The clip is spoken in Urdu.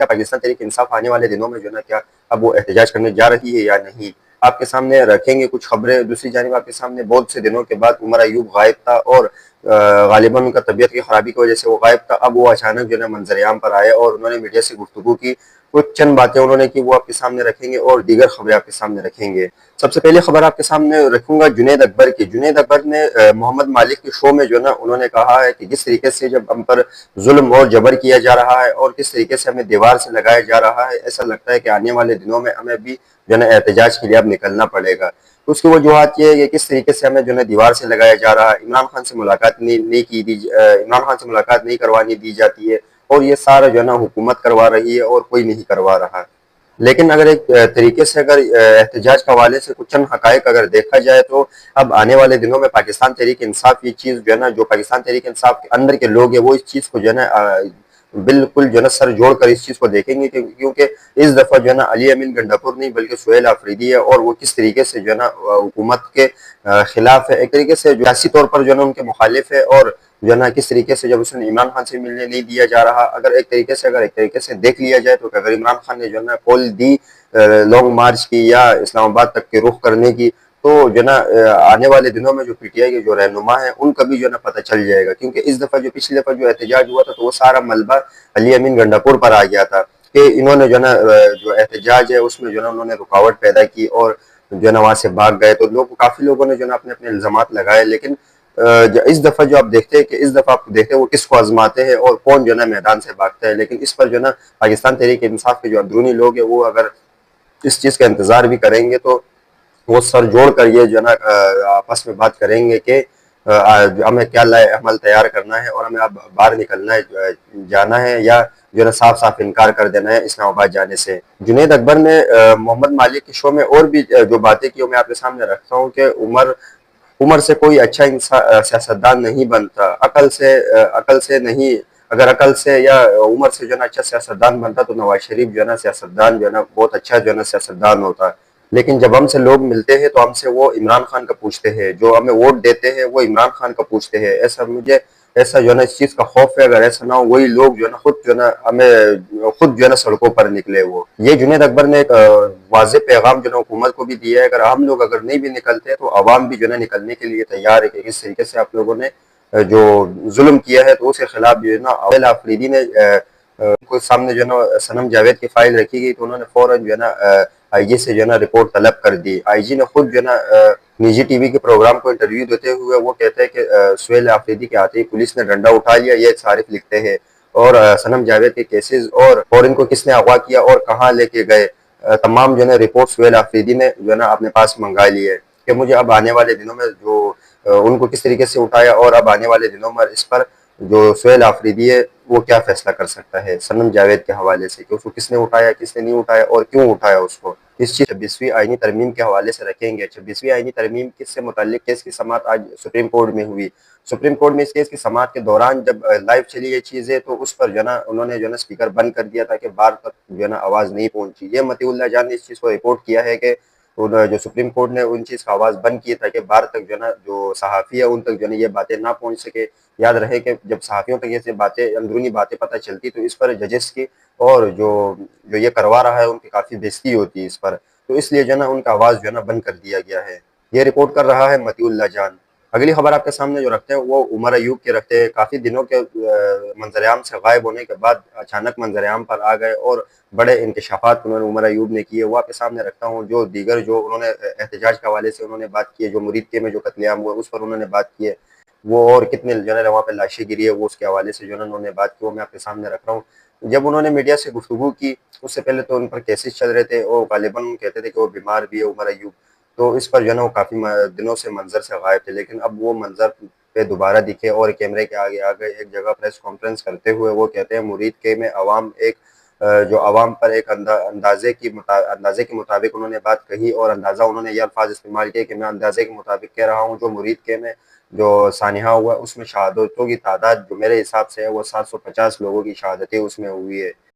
کیا پاکستان تحریک انصاف آنے والے دنوں میں جو ہے نا کیا اب وہ احتجاج کرنے جا رہی ہے یا نہیں، آپ کے سامنے رکھیں گے کچھ خبریں۔ دوسری جانب آپ کے سامنے بہت سے دنوں کے بعد عمر ایوب غائب تھا، اور غالباً ان کا طبیعت کی خرابی کی وجہ سے وہ غائب تھا، اب وہ اچانک جو ہے نا منظر عام پر آئے اور انہوں نے میڈیا سے گفتگو کی، کچھ چند باتیں انہوں نے کی وہ آپ کے سامنے رکھیں گے، اور دیگر خبریں آپ کے سامنے رکھیں گے۔ سب سے پہلے خبر آپ کے سامنے رکھوں گا جنید اکبر کی۔ جنید اکبر نے محمد مالک کے شو میں جو ہے نا انہوں نے کہا ہے کہ کس طریقے سے جب ہم پر ظلم اور جبر کیا جا رہا ہے اور کس طریقے سے ہمیں دیوار سے لگایا جا رہا ہے، ایسا لگتا ہے کہ آنے والے دنوں میں ہمیں بھی جو ہے نا احتجاج کے لیے اب نکلنا پڑے گا۔ تو اس کی وجوہات یہ ہے کہ کس طریقے سے ہمیں جو ہے دیوار سے لگایا جا رہا ہے، عمران خان سے ملاقات عمران خان سے ملاقات نہیں کروانی دی جاتی ہے، اور یہ سارا جو ہے نا حکومت کروا رہی ہے اور کوئی نہیں کروا رہا۔ لیکن اگر ایک طریقے سے اگر احتجاج کے حوالے سے کچھ چند حقائق اگر دیکھا جائے تو اب آنے والے دنوں میں پاکستان تحریک انصاف یہ چیز جو ہے نا، جو پاکستان تحریک انصاف کے اندر کے لوگ ہیں وہ اس چیز کو جو ہے نا بالکل جو ہے نا سر جوڑ کر اس چیز کو دیکھیں گے، کیونکہ اس دفعہ جو ہے نا علی امین گنڈاپور نہیں بلکہ سہیل آفریدی ہے، اور وہ کس طریقے سے جو ہے نا حکومت کے خلاف ہے، ایک طریقے سے سیاسی طور پر جو ہے نا ان کے مخالف ہے، اور جو ہے نا کس طریقے سے جب اس نے عمران خان سے ملنے نہیں دیا جا رہا، اگر ایک طریقے سے دیکھ لیا جائے تو اگر عمران خان نے جو ہے نا کال دی لانگ مارچ کی یا اسلام آباد تک کے رخ کرنے کی، تو جو ہے نا آنے والے دنوں میں جو پی ٹی آئی کے جو رہنما ہیں ان کا بھی جو ہے نا پتہ چل جائے گا، کیونکہ اس دفعہ جو پچھلی دفعہ جو احتجاج ہوا تھا تو وہ سارا ملبہ علی امین گنڈاپور پر آ گیا تھا کہ انہوں نے جو ہے نا جو احتجاج ہے اس میں جو ہے نا انہوں نے رکاوٹ پیدا کی اور جو ہے نا وہاں سے بھاگ گئے، تو کافی لوگوں نے جو ہے نا اپنے اپنے الزامات لگائے، لیکن اس دفعہ جو آپ دیکھتے ہیں کہ اس دفعہ آپ دیکھتے ہیں وہ کس کو آزماتے ہیں اور کون جو ہے نا میدان سے بھاگتا ہے، لیکن اس پر جو ہے نا پاکستان تحریک انصاف کے جو اندرونی لوگ ہیں وہ اگر اس چیز کا انتظار بھی کریں گے تو وہ سر جوڑ کر یہ جو ہے نا آپس میں بات کریں گے کہ ہمیں کیا لائے عمل تیار کرنا ہے اور ہمیں اب باہر نکلنا ہے، جانا ہے، یا جو ہے نا صاف صاف انکار کر دینا ہے اسلام آباد جانے سے۔ جنید اکبر نے محمد مالک کے شو میں اور بھی جو باتیں کی وہ میں آپ کے سامنے رکھتا ہوں کہ عمر سے کوئی اچھا سیاستدان نہیں بنتا، عقل سے نہیں، اگر عقل سے یا عمر سے جو ہے نا اچھا سیاستدان بنتا تو نواز شریف جو ہے نا سیاستدان جو ہے نا بہت اچھا جو ہے نا سیاستدان ہوتا، لیکن جب ہم سے لوگ ملتے ہیں تو ہم سے وہ عمران خان کا پوچھتے ہیں، جو ہمیں ووٹ دیتے ہیں وہ عمران خان کا پوچھتے ہیں۔ ایسا جو ہے نا اس چیز کا خوف ہے، اگر ایسا نہ ہو وہی لوگ جو ہے نا خود جو ہے نا ہمیں خود جو ہے نا سڑکوں پر نکلے، وہ یہ جنید اکبر نے ایک واضح پیغام جو ہے نا حکومت کو بھی دیا ہے، اگر ہم لوگ اگر نہیں بھی نکلتے تو عوام بھی جو ہے نا نکلنے کے لیے تیار ہے کہ کس طریقے سے آپ لوگوں نے جو ظلم کیا ہے تو اس کے خلاف جو ہے نا سہیل آفریدی نے کو سامنے جو ہے نا صنم جاوید کی فائل رکھی گئی تو انہوں نے فوراً جو ہے نا آئی جی سے جو ہے نا رپورٹ طلب کر دی۔ آئی جی نے خود جو ہے نا نجی ٹی وی کے پروگرام کو انٹرویو دیتے ہوئے وہ کہتے ہیں کہ سہیل آفریدی کے آتے ہی پولیس نے ڈنڈا اٹھا لیا، یہ ایک صارف لکھتے ہیں، اور صنم جاوید کے کیسز اور ان کو کس نے اغوا کیا اور کہاں لے کے گئے، تمام جو ہے نا رپورٹ سہیل آفریدی نے جو ہے نا اپنے پاس منگا لی ہے کہ مجھے اب آنے والے دنوں میں جو ان کو کس طریقے سے اٹھایا اور اب آنے والے دنوں میں اس پر جو سہیل آفریدی ہے وہ کیا فیصلہ کر سکتا ہے صنم جاوید کے حوالے سے کہ اس کو کس نے اٹھایا، کس نے نہیں اٹھایا اور کیوں اٹھایا اس کو۔ اس چیز 26ویں آئینی ترمیم کے حوالے سے رکھیں گے۔ 26ویں آئینی ترمیم کس سے متعلق کیس کی سماعت آج سپریم کورٹ میں ہوئی۔ سپریم کورٹ میں اس کیس کی سماعت کے دوران جب لائیو چلی یہ چیزیں تو اس پر جو ہے نا انہوں نے جو ہے نا اسپیکر بند کر دیا تاکہ باہر تک جو ہے نا آواز نہیں پہنچی۔ یہ مطیع اللہ جان نے اس چیز کو رپورٹ کیا ہے کہ جو سپریم کورٹ نے ان چیز کا آواز بند کی تاکہ باہر تک جو ہے نا جو صحافی ہے ان تک جو ہے نا یہ باتیں نہ پہنچ سکے۔ یاد رہے کہ جب صحافیوں تک یہ باتیں اندرونی باتیں پتہ چلتی تو اس پر ججز کی اور جو یہ کروا رہا ہے ان کی کافی بےزتی ہوتی ہے اس پر، تو اس لیے جو ہے نا ان کا آواز جو ہے نا بند کر دیا گیا ہے۔ یہ رپورٹ کر رہا ہے مطیع اللہ جان۔ اگلی خبر آپ کے سامنے جو رکھتے ہیں وہ عمر ایوب کے رکھتے ہیں۔ کافی دنوں کے منظر عام سے غائب ہونے کے بعد اچانک منظر عام پر آ گئے اور بڑے انکشافات انہوں نے عمر ایوب نے کیے، وہ آپ کے سامنے رکھتا ہوں۔ جو دیگر جو انہوں نے احتجاج کے حوالے سے انہوں نے بات کی ہے، جو مرید کے میں جو قتل عام ہوا اس پر انہوں نے بات کی ہے، وہ اور کتنے جو ہے نا وہاں پہ لاشیں گری ہے وہ اس کے حوالے سے جو ہے نا انہوں نے بات کی، وہ میں آپ کے سامنے رکھ رہا ہوں۔ جب انہوں نے میڈیا سے گفتگو کی اس سے پہلے تو ان پر کیسز چل رہے تھے اور غالباً کہتے تھے کہ وہ بیمار بھی ہے عمر ایوب، تو اس پر جو ہے نا وہ کافی دنوں سے منظر سے غائب تھے، لیکن اب وہ منظر پہ دوبارہ دکھے اور کیمرے کے آگے آ گئے۔ ایک جگہ پریس کانفرنس کرتے ہوئے وہ کہتے ہیں مرید کے میں جو عوام پر ایک اندازے کے مطابق انہوں نے بات کہی، اور اندازہ انہوں نے یہ الفاظ استعمال کیے کہ میں اندازے کے مطابق کہہ رہا ہوں، جو مرید کے میں جو سانحہ ہوا اس میں شہادتوں کی تعداد جو میرے حساب سے ہے وہ 750 لوگوں کی شہادتیں اس میں ہوئی ہے۔